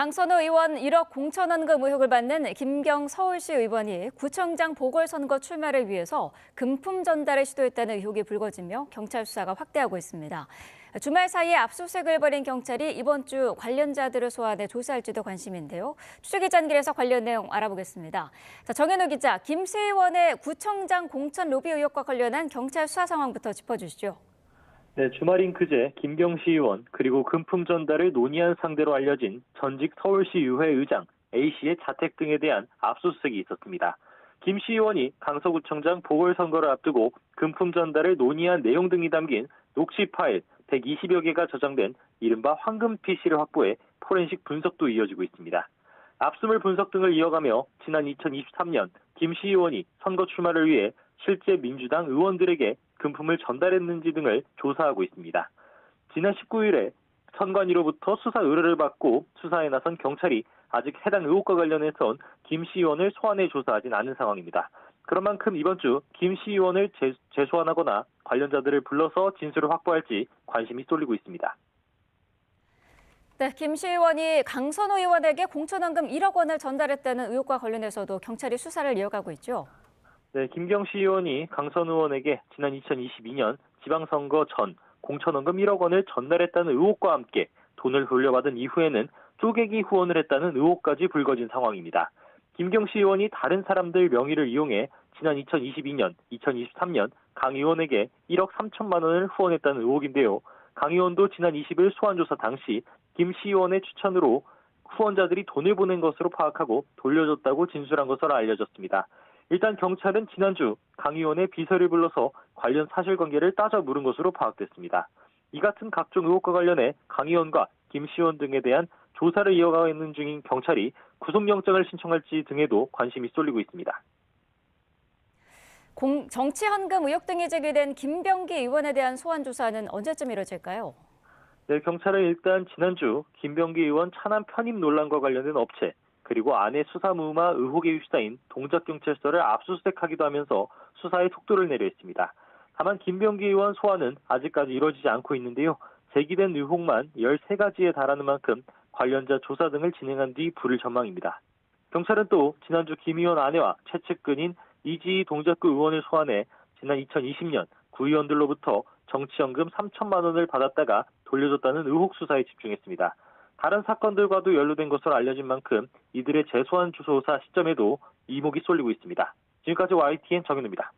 강선호 의원 1억 공천원금 의혹을 받는 김경 서울시 의원이 구청장 보궐선거 출마를 위해서 금품 전달을 시도했다는 의혹이 불거지며 경찰 수사가 확대하고 있습니다. 주말 사이에 압수수색을 벌인 경찰이 이번 주 관련자들을 소환해 조사할지도 관심인데요. 추적기자 연결해서 관련 내용 알아보겠습니다. 정현우 기자, 김 시 의원의 구청장 공천 로비 의혹과 관련한 경찰 수사 상황부터 짚어주시죠. 네, 주말인 그제 김경시 의원 그리고 금품 전달을 논의한 상대로 알려진 전직 서울시의회 의장 A씨의 자택 등에 대한 압수수색이 있었습니다. 김시 의원이 강서구청장 보궐선거를 앞두고 금품 전달을 논의한 내용 등이 담긴 녹취 파일 120여 개가 저장된 이른바 황금 PC를 확보해 포렌식 분석도 이어지고 있습니다. 압수물 분석 등을 이어가며 지난 2023년 김시 의원이 선거 출마를 위해 실제 민주당 의원들에게 금품을 전달했는지 등을 조사하고 있습니다. 지난 19일에 선관위로부터 수사 의뢰를 받고 수사에 나선 경찰이 아직 해당 의혹과 관련해선 김시 의원을 소환해 조사하진 않은 상황입니다. 그런 만큼 이번 주 김시 의원을 재소환하거나 관련자들을 불러서 진술을 확보할지 관심이 쏠리고 있습니다. 네, 김시 의원이 강선호 의원에게 공천원금 1억 원을 전달했다는 의혹과 관련해서도 경찰이 수사를 이어가고 있죠. 네, 김경시 의원이 강선호 의원에게 지난 2022년 지방선거 전 공천원금 1억 원을 전달했다는 의혹과 함께 돈을 돌려받은 이후에는 쪼개기 후원을 했다는 의혹까지 불거진 상황입니다. 김경시 의원이 다른 사람들 명의를 이용해 지난 2022년, 2023년 강 의원에게 1억 3천만 원을 후원했다는 의혹인데요. 강 의원도 지난 20일 소환조사 당시 김시 의원의 추천으로 후원자들이 돈을 보낸 것으로 파악하고 돌려줬다고 진술한 것으로 알려졌습니다. 일단 경찰은 지난주 강 의원의 비서를 불러서 관련 사실관계를 따져 물은 것으로 파악됐습니다. 이 같은 각종 의혹과 관련해 강 의원과 김시 의원 등에 대한 조사를 이어가는 중인 경찰이 구속영장을 신청할지 등에도 관심이 쏠리고 있습니다. 정치헌금 의혹 등이 제기된 김병기 의원에 대한 소환 조사는 언제쯤 이뤄질까요? 네, 경찰은 일단 지난주 김병기 의원 차남 편입 논란과 관련된 업체 그리고 아내 수사무마 의혹에 휩싸인 동작경찰서를 압수수색하기도 하면서 수사에 속도를 내려 있습니다. 다만 김병기 의원 소환은 아직까지 이루어지지 않고 있는데요. 제기된 의혹만 13가지에 달하는 만큼 관련자 조사 등을 진행한 뒤 부를 전망입니다. 경찰은 또 지난주 김 의원 아내와 최측근인 이지희 동작구 의원을 소환해 지난 2020년 구의원들로부터 정치연금 3천만 원을 받았다가 돌려줬다는 의혹 수사에 집중했습니다. 다른 사건들과도 연루된 것으로 알려진 만큼 이들의 재소환 조사 시점에도 이목이 쏠리고 있습니다. 지금까지 YTN 정현우입니다.